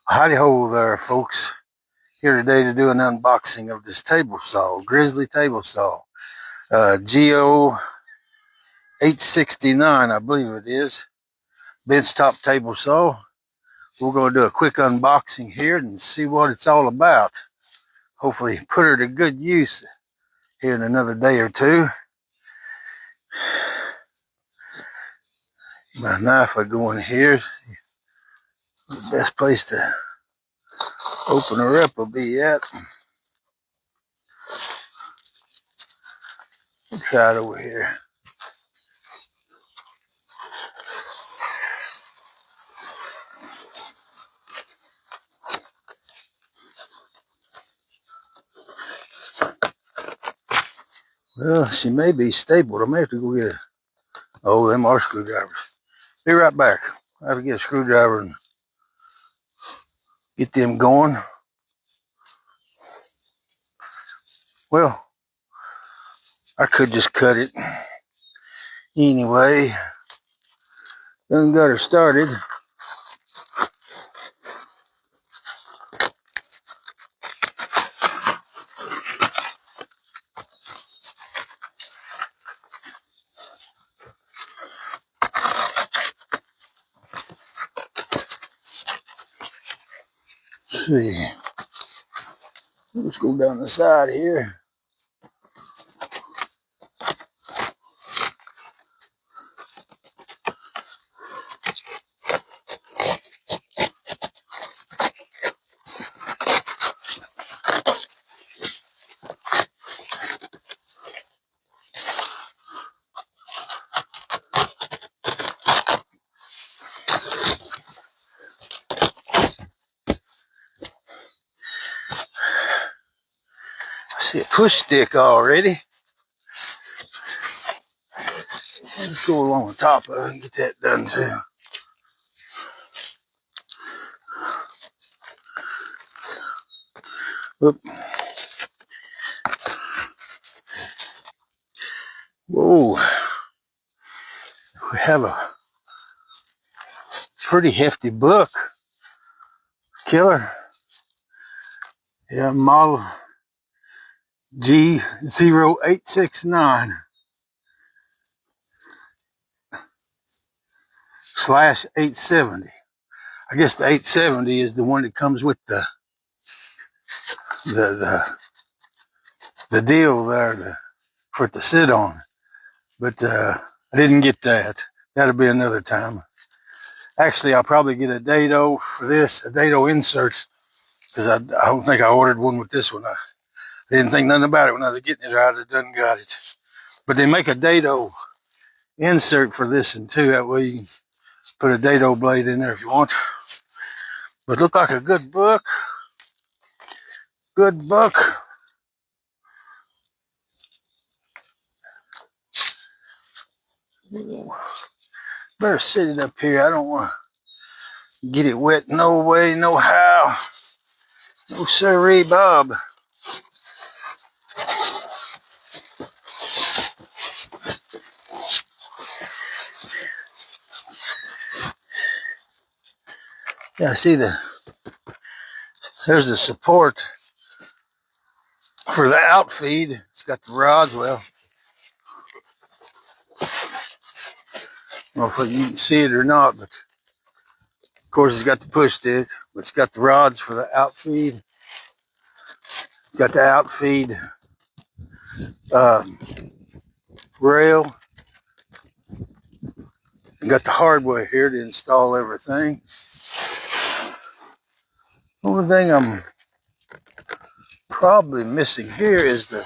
Howdy ho there, folks. Here today to do an unboxing of this table saw, Grizzly table saw. GO 869, I believe it is. Benchtop table saw. We're going to do a quick unboxing here and see what it's all about. Hopefully put her to good use here in another day or two. My knife will go in here. The best place to open her up will be at. We'll try it over here. Well, she may be stapled. I may have to go get oh, them are screwdrivers. Be right back. I have to get a screwdriver and get them going. Well, I could just cut it. Anyway, done got her started. Let's see. Let's go down the side here. I see a push stick already. Let's go along the top of it and get that done too. Oop. Whoa. We have a pretty hefty book. Killer. Yeah, model G0869 / 870. I guess the 870 is the one that comes with the deal there for it to sit on. But I didn't get that. That'll be another time. Actually, I'll probably get a dado for this, a dado insert, because I don't think I ordered one with this one. I didn't think nothing about it when I was getting it. I'd have done got it. But they make a dado insert for this one too. That way you can put a dado blade in there if you want. But look like a good book. Good book. Better sit it up here. I don't want to get it wet no way, no how. No sirree, Bob. Yeah, see there's the support for the outfeed. It's got the rods. Well, I don't know if you can see it or not, but of course it's got the push stick, but it's got the rods for the outfeed. It's got the outfeed rail. You got the hardware here to install everything. The only thing I'm probably missing here is the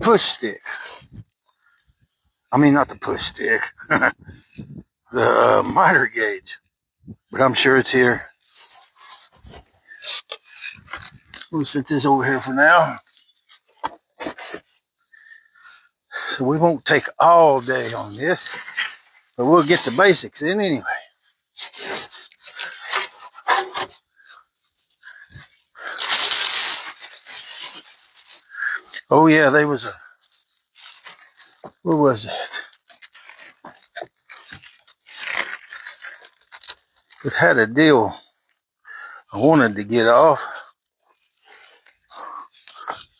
push stick. I mean, not the push stick, the miter gauge. But I'm sure it's here. We'll set this over here for now. So we won't take all day on this, but we'll get the basics in anyway. Oh yeah, there was a, what was that? It had a deal I wanted to get off.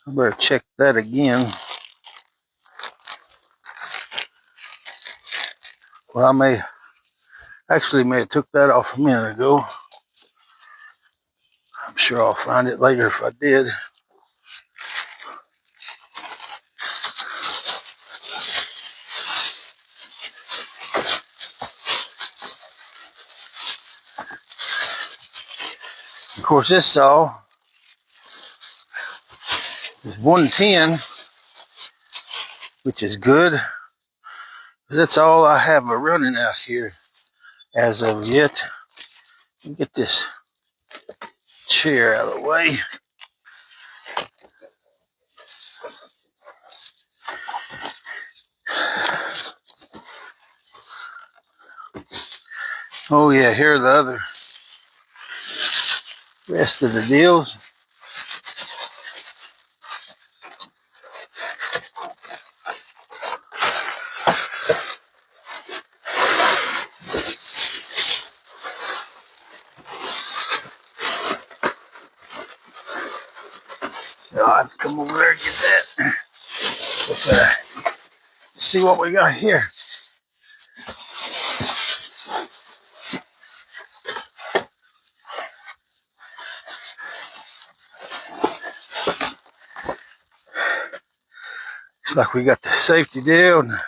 I better check that again. Well, I may have took that off a minute ago. I'm sure I'll find it later if I did. Of course, this saw is 110, which is good. That's all I have running out here as of yet. Let me get this chair out of the way. Oh yeah, here are the other rest of the deals. So I have to come over there and get that. But, let's see what we got here. Looks like we got the safety deal and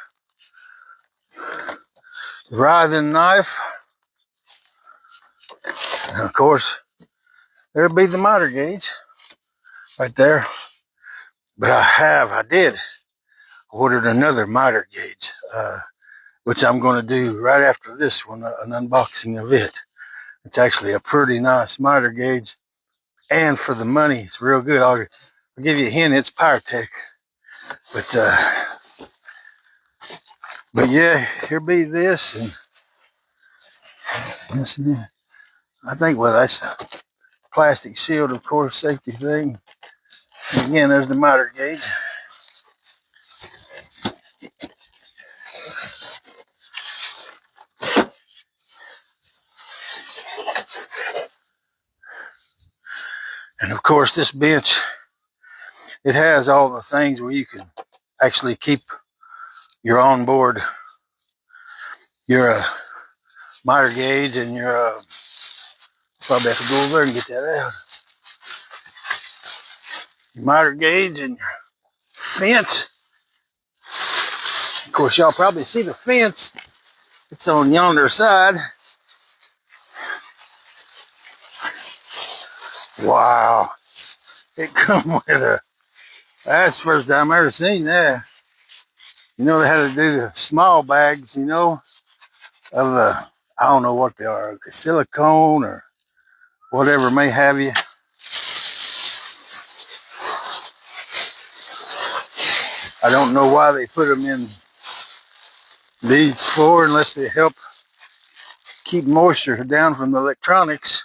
the writhing knife. And of course, there'll be the miter gauge right there. But I did ordered another miter gauge, which I'm going to do right after this one, an unboxing of it. It's actually a pretty nice miter gauge, and for the money, it's real good. I'll give you a hint, it's Pyrotech. But yeah, here be this and this and that. I think, well, that's a plastic shield, of course, safety thing. And again, there's the miter gauge. And of course, this bench, it has all the things where you can actually keep your onboard, your miter gauge, and your probably have to go over there and get that out. Your miter gauge and your fence. Of course, y'all probably see the fence. It's on yonder side. Wow. It come with a, that's the first time I ever seen that. You know, they had to do the small bags, you know, of I don't know what they are, the silicone or whatever may have you. I don't know why they put them in these for, unless they help keep moisture down from the electronics.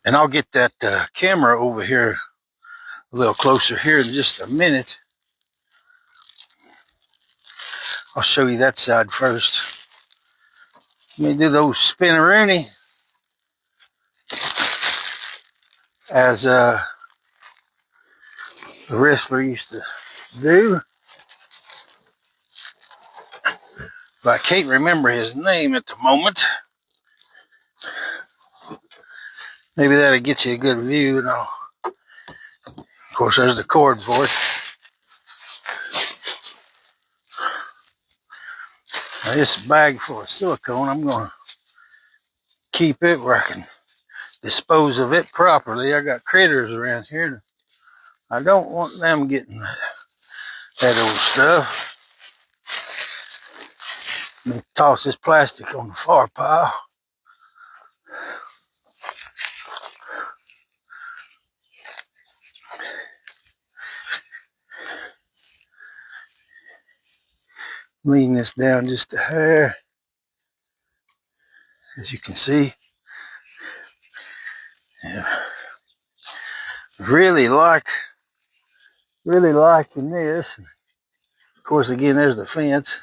And I'll get that camera over here a little closer here in just a minute. I'll show you that side first. Let me do those spinneroonie as the wrestler used to do. But I can't remember his name at the moment. Maybe that'll get you a good view. No. Of course, there's the cord for it. Now, this bag full of silicone, I'm going to keep it where I can dispose of it properly. I got critters around here. I don't want them getting that old stuff. Let me toss this plastic on the far pile. Lean this down just a hair. As you can see, yeah. Really liking this. Of course, again, there's the fence.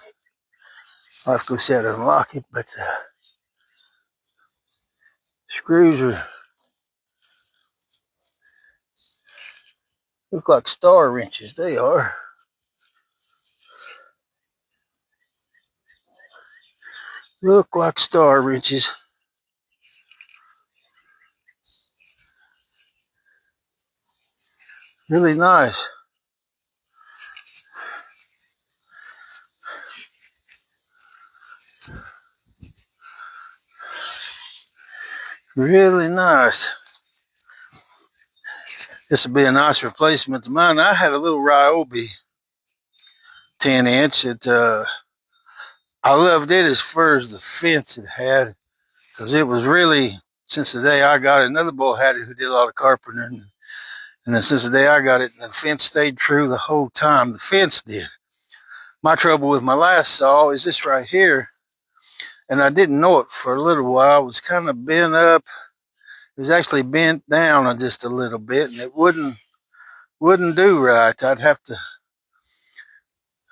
I'll have to go set and unlock it, but Screws are look like star wrenches. They are. Look like star wrenches. Really nice. Really nice. This would be a nice replacement to mine. I had a little Ryobi 10-inch. I loved it as far as the fence it had, because it was really, since the day I got it, another boy had it who did a lot of carpentering. And then since the day I got it, the fence stayed true the whole time. The fence did. My trouble with my last saw is this right here. And I didn't know it for a little while. It was kind of bent up. It was actually bent down just a little bit, and it wouldn't do right. I'd have to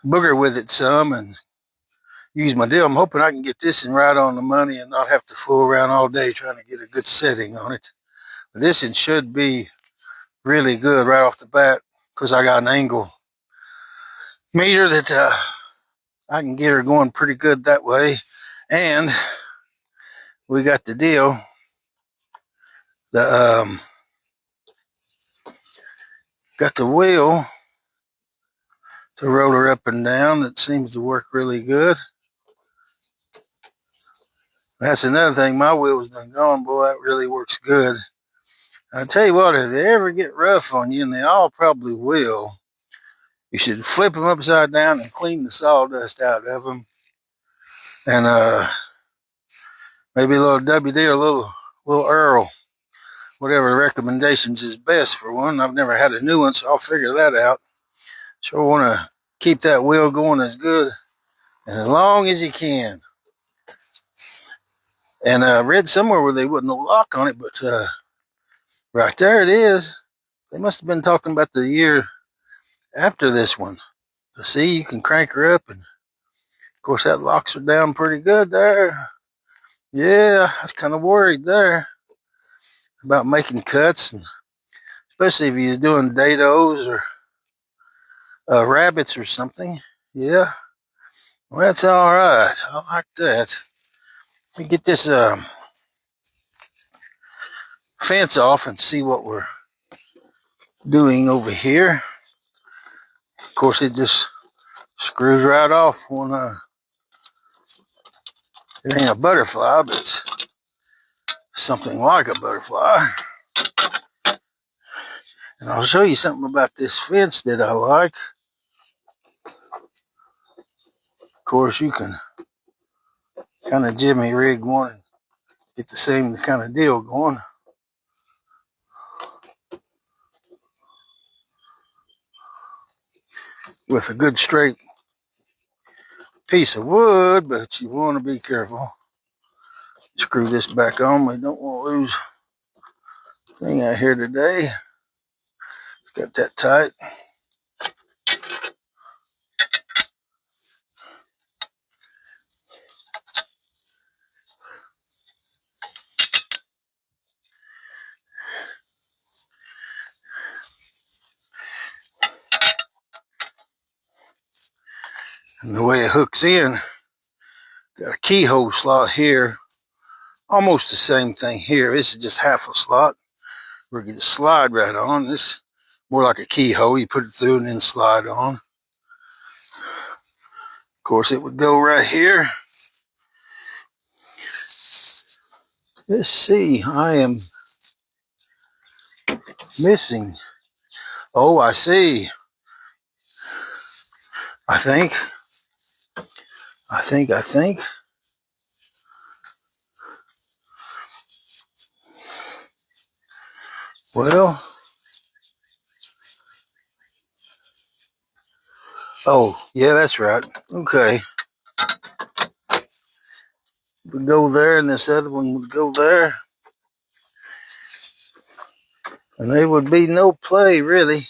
booger with it some and use my deal. I'm hoping I can get this in right on the money and not have to fool around all day trying to get a good setting on it. But this one should be really good right off the bat, because I got an angle meter that I can get her going pretty good that way. And we got the deal. Got the wheel to roll her up and down. It seems to work really good. That's another thing. My wheel was done gone. Boy, that really works good. And I tell you what, if they ever get rough on you, and they all probably will, you should flip them upside down and clean the sawdust out of them. And maybe a little WD or a little Earl. Whatever recommendations is best for one. I've never had a new one, so I'll figure that out. Sure want to keep that wheel going as good and as long as you can. And I read somewhere where they wouldn't lock on it, but right there it is. They must have been talking about the year after this one. So see, you can crank her up, and of course that locks her down pretty good there. Yeah, I was kind of worried there about making cuts, and especially if you're doing dados or rabbits or something. Yeah, well, that's all right. I like that. Let me get this fence off and see what we're doing over here. Of course, it just screws right off when it ain't a butterfly, but it's something like a butterfly. And I'll show you something about this fence that I like. Of course, you can kind of jimmy rig one and get the same kind of deal going. With a good straight piece of wood, but you want to be careful. Screw this back on. We don't want to lose the thing out here today. It's got that tight. And the way it hooks in, got a keyhole slot here. Almost the same thing here. This is just half a slot. We're going to slide right on. This more like a keyhole. You put it through and then slide on. Of course, it would go right here. Let's see. I am missing. Oh, I see. I think. Well, oh, yeah, that's right. Okay. Would go there, and this other one would go there. And there would be no play, really.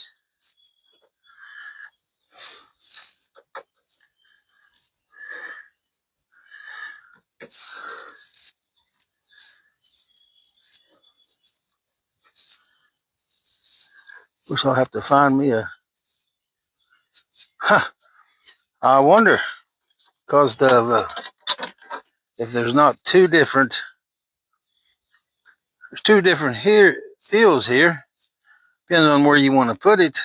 course, I'll have to find me a... Huh. I wonder, because if there's not there's two different here deals here. Depends on where you want to put it.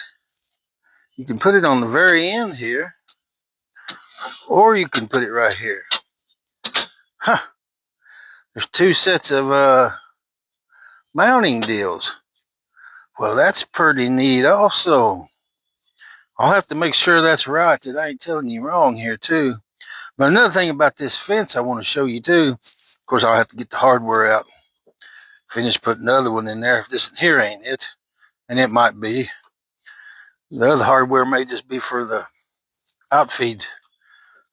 You can put it on the very end here, or you can put it right here. Huh. There's two sets of mounting deals. Well, that's pretty neat also. I'll have to make sure that's right, that I ain't telling you wrong here too. But another thing about this fence I want to show you too. Of course, I'll have to get the hardware out. Finish putting another one in there. If this here ain't it, and it might be. The other hardware may just be for the outfeed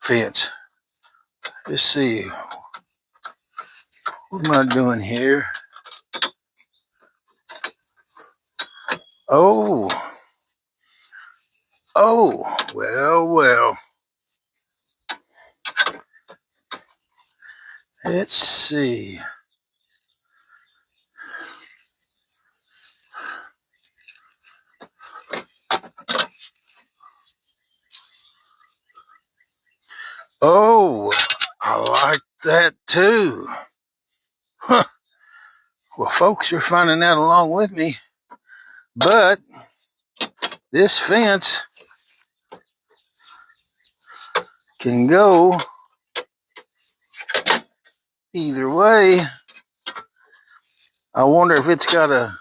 fence. Let's see. What am I doing here? Oh, well. Let's see. Oh, I like that too. Huh. Well, folks, you're finding out along with me. But this fence can go either way. I wonder if it's got a...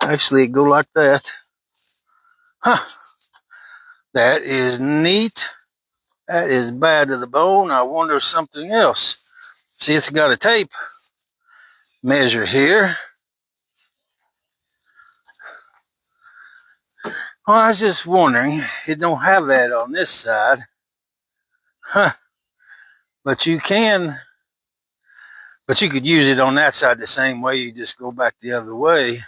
Actually, it go like that. Huh. That is neat. That is bad to the bone. I wonder if something else. See, it's got a tape measure here. Well, I was just wondering. It don't have that on this side. Huh. But you could use it on that side the same way. You just go back the other way.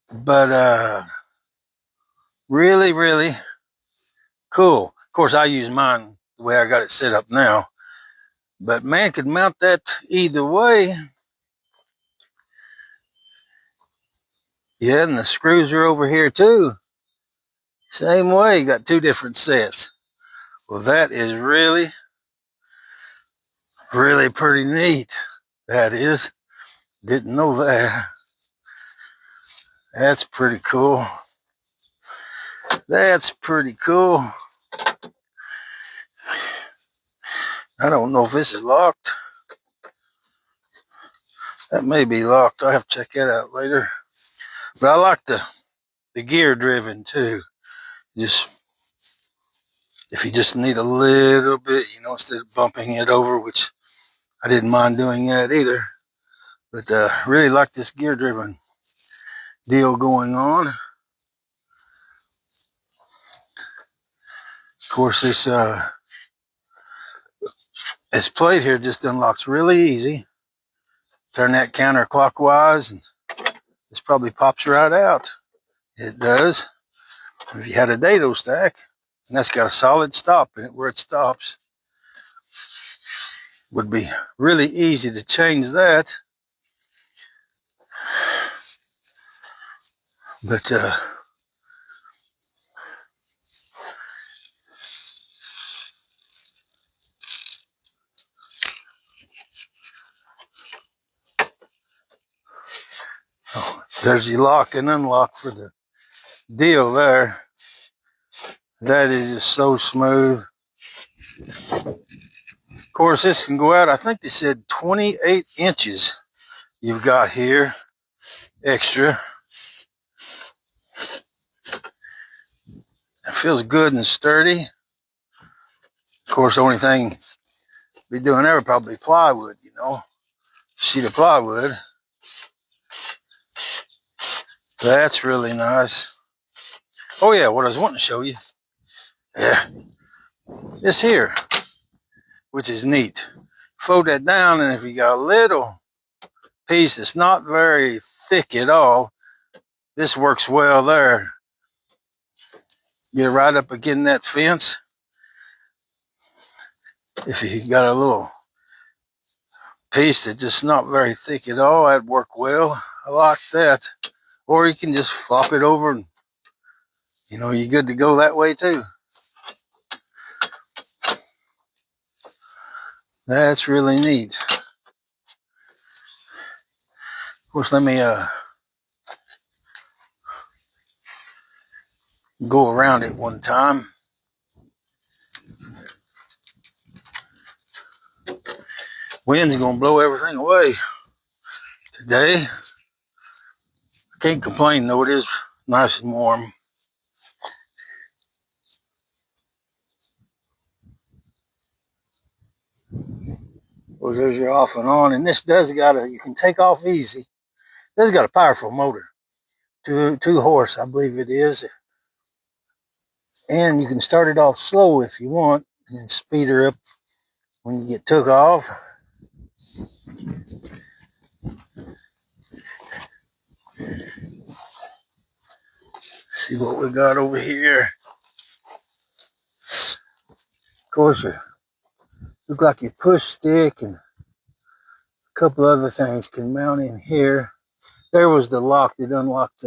But really, really cool. Of course, I use mine the way I got it set up now. But man, could mount that either way. Yeah, and the screws are over here too. Same way, got two different sets. Well, that is really, really pretty neat. That is. Didn't know that. That's pretty cool. That's pretty cool. I don't know if this is locked. That may be locked. I'll have to check that out later. But I like the gear driven too. Just if you just need a little bit, instead of bumping it over, which I didn't mind doing that either. But really like this gear driven deal going on. Of course, this plate here just unlocks really easy. Turn that counterclockwise and this probably pops right out. It does. If you had a dado stack, and that's got a solid stop in it where it stops, would be really easy to change that. But there's your lock and unlock for the deal there. That is just so smooth. Of course, this can go out, I think they said 28 inches you've got here extra. It feels good and sturdy. Of course, the only thing be doing there would probably be plywood, sheet of plywood. That's really nice. Oh yeah, what I was wanting to show you. Yeah, this here, which is neat. Fold that down, and if you got a little piece that's not very thick at all, this works well there. Get right up against that fence. If you got a little piece that's just not very thick at all. That'd work well. I like that. Or you can just flop it over and, you know, you're good to go that way too. That's really neat. Of course, let me go around it one time. Wind's gonna blow everything away today. I can't complain though, it is nice and warm. Well, there's your off and on, and this does you can take off easy. This has got a powerful motor, two horse, I believe it is. And you can start it off slow if you want, and then speed her up when you get took off. See what we got over here. Of course, you look like your push stick and a couple other things can mount in here. There was the lock that unlocked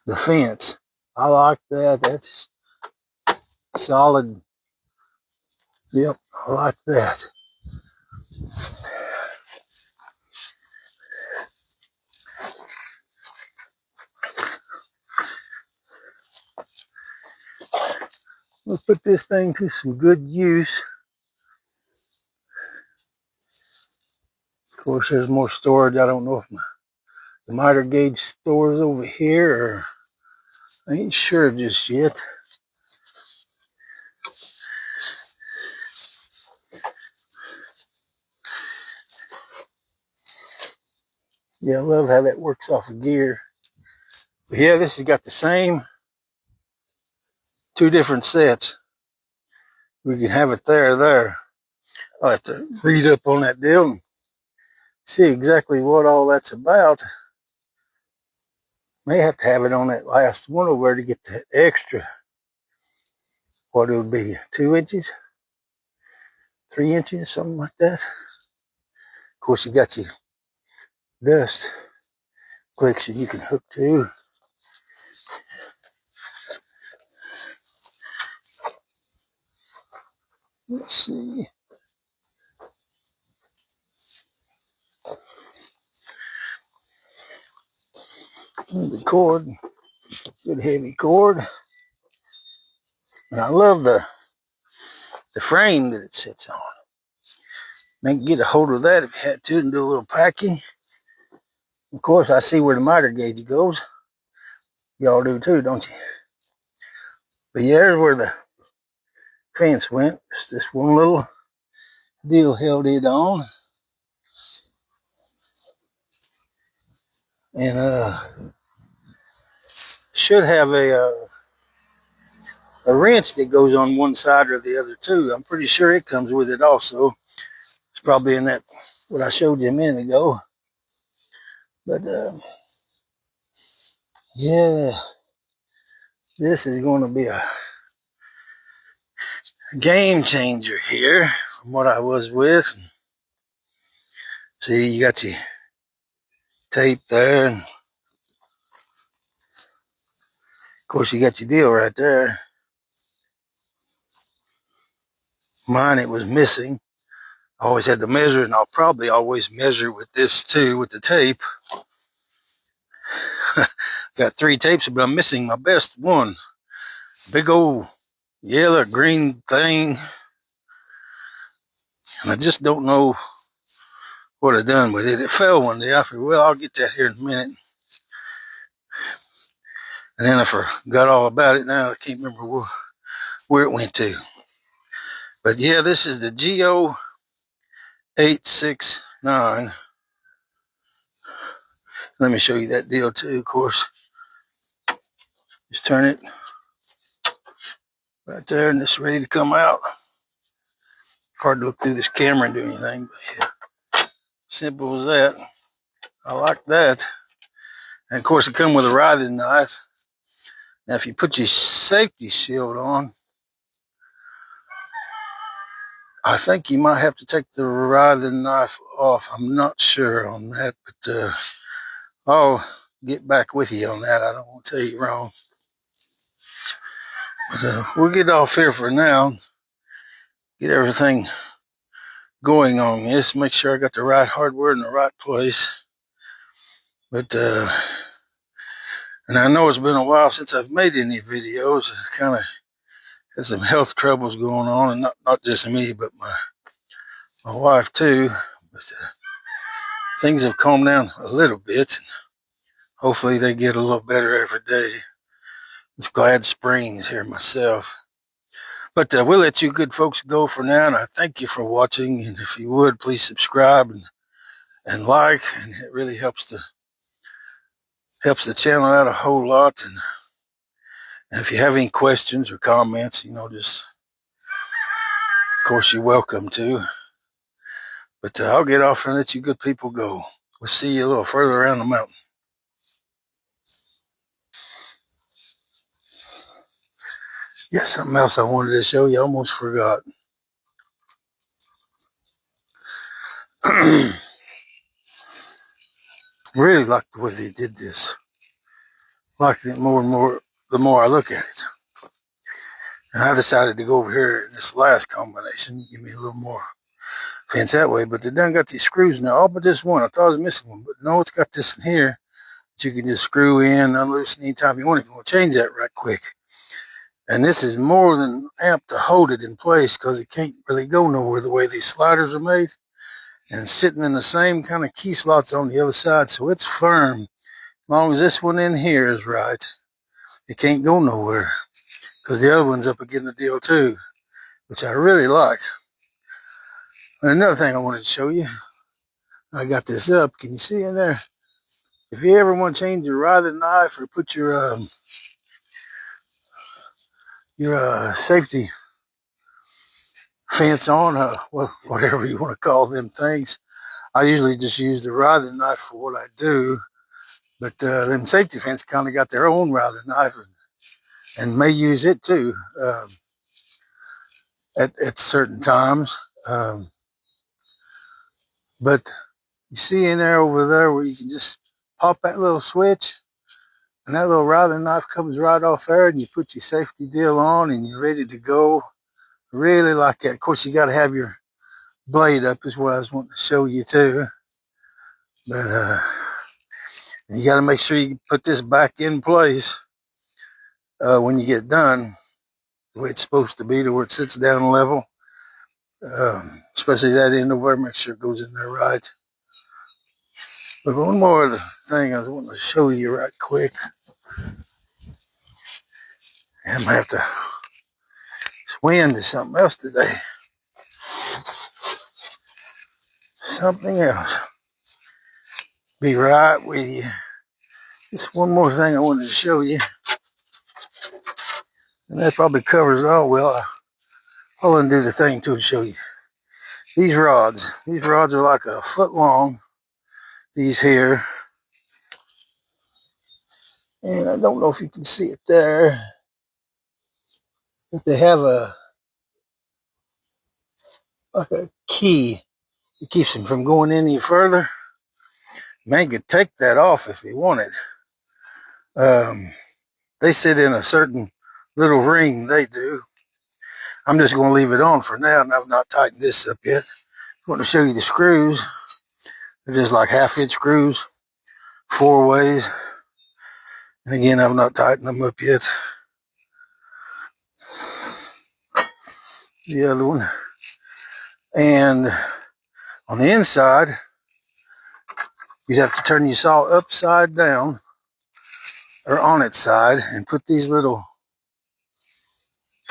the fence. I like that. That's solid. Yep, I like that. We'll put this thing to some good use. Of course, there's more storage. I don't know if the miter gauge stores over here, or I ain't sure just yet. Yeah, I love how that works off a gear. But yeah, this has got the same two different sets. We can have it there. I'll have to read up on that deal and see exactly what all that's about. May have to have it on that last one over there to get that extra. What it would be, 2 inches, 3 inches, something like that. Of course, you got your dust collection you can hook to. Let's see. The cord, good heavy cord. And I love the frame that it sits on. I can get a hold of that if you had to and do a little packing. Of course, I see where the miter gauge goes. Y'all do too, don't you? But yeah, there's where the fence went. It's just one little deal held it on. And should have a wrench that goes on one side or the other too. I'm pretty sure it comes with it also. It's probably in that, what I showed you a minute ago. But yeah, this is going to be a game changer here from what I was with. See, you got your tape there, and of course you got your deal right there. Mine, it was missing. I always had to measure, and I'll probably always measure with this too, with the tape. Got 3 tapes, but I'm missing my best one. Big old yellow green thing. And I just don't know what I done with it. It fell one day. I figured, well, I'll get that here in a minute. And then I forgot all about it. Now I can't remember where it went to. But yeah, this is the GO869. Let me show you that deal too, of course. Just turn it right there, and it's ready to come out. Hard to look through this camera and do anything, but yeah, simple as that. I like that. And of course, it comes with a writhing knife. Now, if you put your safety shield on, I think you might have to take the writhing knife off. I'm not sure on that, but I'll get back with you on that. I don't want to tell you wrong. But we'll get off here for now. Get everything going on this. Make sure I got the right hardware in the right place. But and I know it's been a while since I've made any videos. I kind of had some health troubles going on, and not just me, but my wife too. But things have calmed down a little bit. Hopefully they get a little better every day. It's glad spring is here myself. But we'll let you good folks go for now, and I thank you for watching. And if you would, please subscribe and like, and it really helps the channel out a whole lot. And if you have any questions or comments, just, of course, you're welcome to. But I'll get off and let you good people go. We'll see you a little further around the mountain. Yes, something else I wanted to show you. I almost forgot. Really like the way they did this. Liking it more and more the more I look at it. And I decided to go over here in this last combination, give me a little more fence that way. But they done got these screws in there, all but this one. I thought I was missing one, but no, it's got this in here that you can just screw in, unloosen anytime you want. If you want to change that right quick. And this is more than apt to hold it in place because it can't really go nowhere the way these sliders are made. And it's sitting in the same kind of key slots on the other side, so it's firm. As long as this one in here is right, it can't go nowhere because the other one's up against the deal too, which I really like. And another thing I wanted to show you, I got this up. Can you see in there? If you ever want to change your writhing knife or put your safety fence on, whatever you want to call them things, I usually just use the writhing knife for what I do. But them safety fence kind of got their own writhing knife and may use it too at certain times. But you see in there over there where you can just pop that little switch and that little writhing knife comes right off there and you put your safety deal on and you're ready to go. Really like that. Of course, you got to have your blade up is what I was wanting to show you too. But you got to make sure you put this back in place when you get done the way it's supposed to be, to where it sits down level. Especially that end over there, make sure it goes in there right. But one more other thing I was wanting to show you right quick. I'm gonna have to swim to something else today. Something else. Be right with you. Just one more thing I wanted to show you. And that probably covers it all. Well, I'll undo the thing too to show you. These rods. These rods are like a foot long. These here. And I don't know if you can see it there. But they have like a key. It keeps them from going any further. Man could take that off if he wanted. They sit in a certain little ring, they do. I'm just going to leave it on for now, and I've not tightened this up yet. I want to show you the screws. They're just like 1/2-inch screws, 4 ways. And again, I've not tightened them up yet. The other one. And on the inside, you'd have to turn your saw upside down, or on its side, and put these little,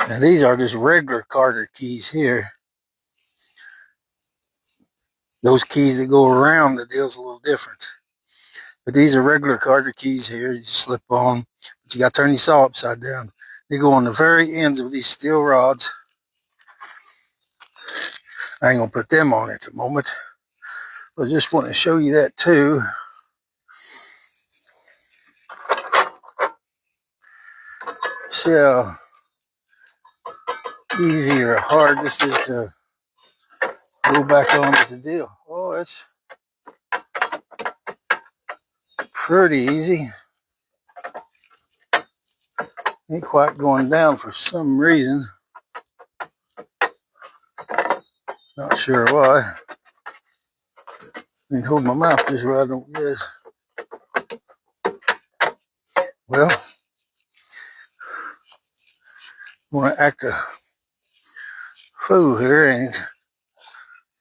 now these are just regular Carter keys here. Those keys that go around the deal's a little different. But these are regular Carter keys here. You just slip on, but you got to turn your saw upside down. They go on the very ends of these steel rods. I ain't going to put them on at the moment. But I just want to show you that too. See how easy or hard this is to go back on with the deal. Oh, it's pretty easy. Ain't quite going down for some reason. Not sure why. I can hold my mouth just right, I don't guess. Well, I want to act a fool here and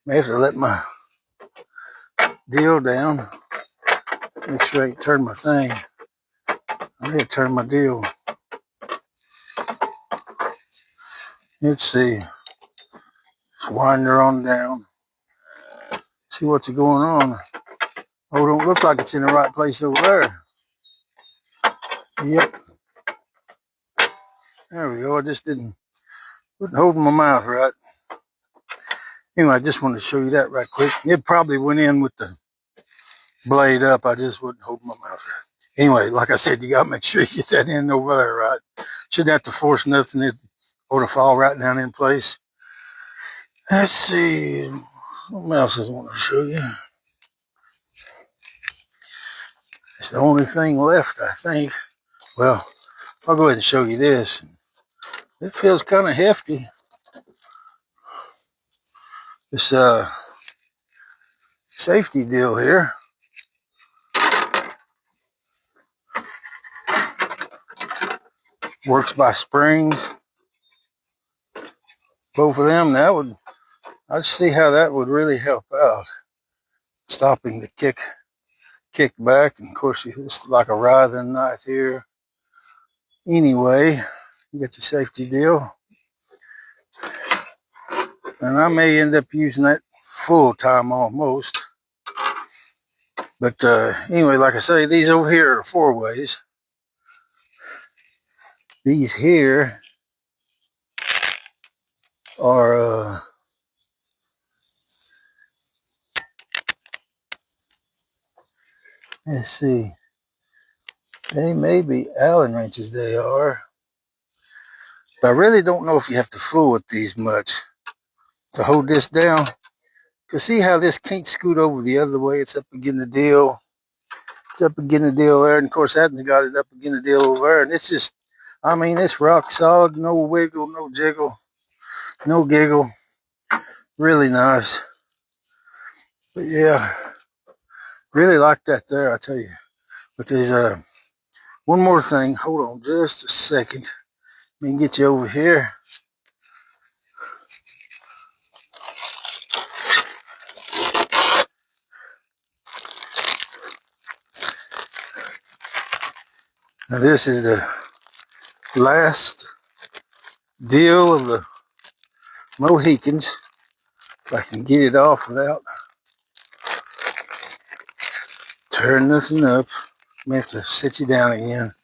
may have to let my deal down. Make sure I turn my thing. I need to turn my deal. Let's see. Just wind her on down. See what's going on. Oh, don't look like it's in the right place over there. Yep. There we go. I just wasn't holding my mouth right. Anyway, I just wanted to show you that right quick. It probably went in with the blade up. I just wasn't holding my mouth right. Anyway, like I said, you got to make sure you get that in over there right. Shouldn't have to force nothing. It ought to fall right down in place. Let's see. What else I want to show you? It's the only thing left, I think. Well, I'll go ahead and show you this. It feels kind of hefty. This safety deal here. Works by springs. Both of them, I'd see how that would really help out. Stopping the kick back. And of course, it's like a writhing knife here. Anyway, you get your safety deal. And I may end up using that full time almost. But anyway, like I say, these over here are 4-ways. These here are let's see. They may be Allen wrenches, they are. But I really don't know if you have to fool with these much to hold this down. Because see how this can't scoot over the other way? It's up against the deal. It's up against the deal there. And of course, that one's got it up against the deal over there. And it's just, I mean, it's rock solid. No wiggle, no jiggle, no giggle. Really nice. But yeah, really like that there, I tell you. But there's one more thing. Hold on just a second. Let me get you over here. Now this is the last deal of the Mohicans. If I can get it off without tearing nothing up. I may have to sit you down again.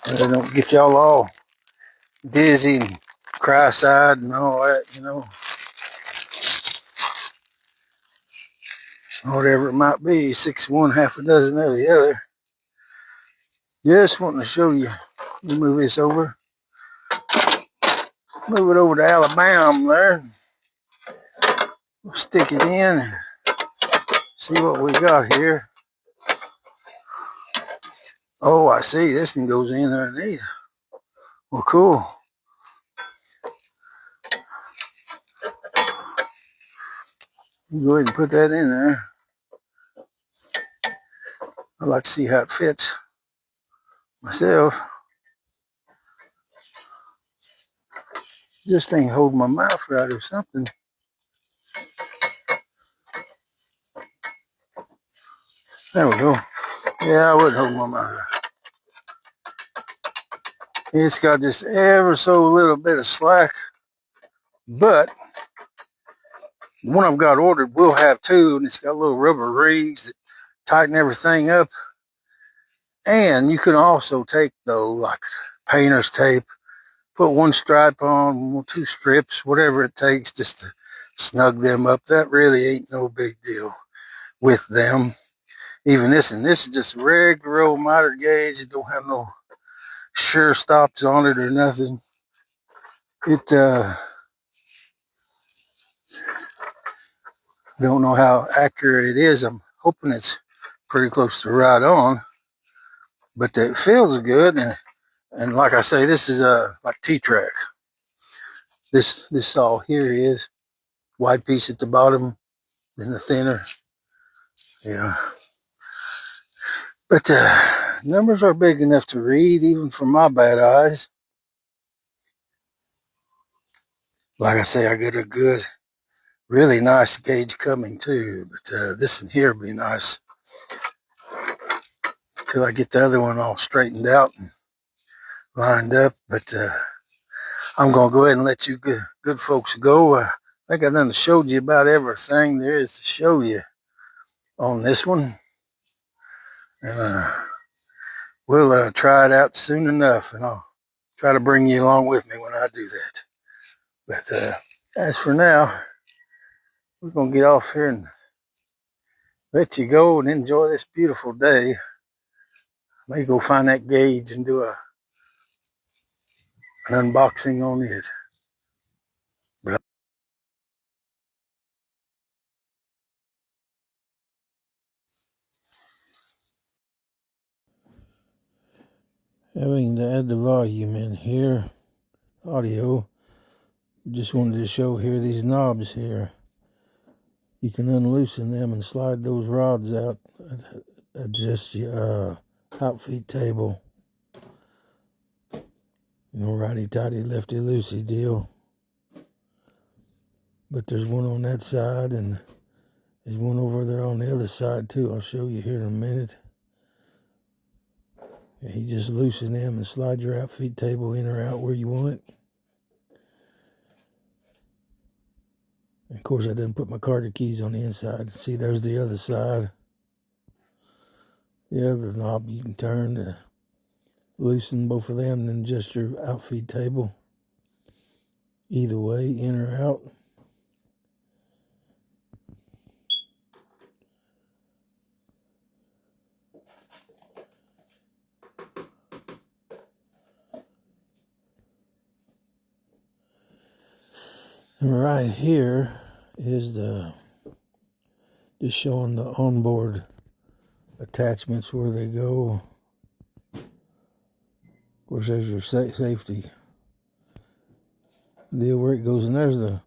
And I don't get y'all all dizzy and cross-eyed and all that, you know. Whatever it might be, 6 of one, half a dozen of the other. Just wanting to show you. Let me move this over. Move it over to Alabama there. We'll stick it in and see what we got here. Oh, I see. This one goes in underneath. Well, cool. You go ahead and put that in there. I like to see how it fits myself. Just ain't holding my mouth right or something. There we go. Yeah, I wouldn't hold my mouth right. It's got just ever so little bit of slack, but the one I've got ordered will have 2, and it's got little rubber rings that tighten everything up. And you can also take, though, like painter's tape, put 1 stripe on, 2 strips, whatever it takes just to snug them up. That really ain't no big deal with them. Even this, and this is just a regular old miter gauge. It don't have no sure stops on it or nothing. It I don't know how accurate it is. I'm hoping it's pretty close to right on, but it feels good. And like I say, this is like T-track. This saw here is white piece at the bottom, then the thinner. Yeah. But numbers are big enough to read, even for my bad eyes. Like I say, I got a good, really nice gauge coming too. But this in here will be nice until I get the other one all straightened out and lined up. But I'm going to go ahead and let you good folks go. I think I done showed you about everything there is to show you on this one. And we'll try it out soon enough, and I'll try to bring you along with me when I do that. But as for now, we're going to get off here and let you go and enjoy this beautiful day. Maybe go find that gauge and do an unboxing on it. But having to add the volume in here, audio, just wanted to show here these knobs here. You can unloosen them and slide those rods out, adjust your outfeed table. You know, righty-tighty, lefty-loosey deal. But there's one on that side, and there's one over there on the other side too. I'll show you here in a minute. And you just loosen them and slide your outfeed table in or out where you want it. And of course, I didn't put my Carter keys on the inside. See, there's the other side. The other knob you can turn to loosen both of them and then adjust your outfeed table. Either way, in or out. And right here is just showing the onboard attachments where they go. Of course, there's your safety deal where it goes, and there's the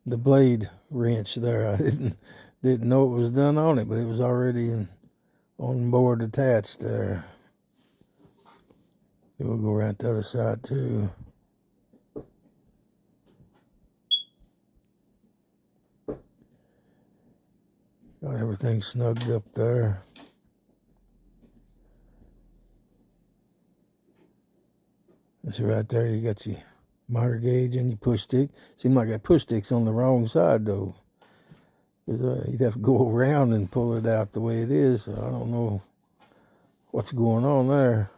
blade wrench there. I didn't know it was done on it, but it was already on board attached there. We'll go around the other side too. Got everything snugged up there. And so right there you got your miter gauge and your push stick. Seems like that push stick's on the wrong side though. Because you'd have to go around and pull it out the way it is. So I don't know what's going on there.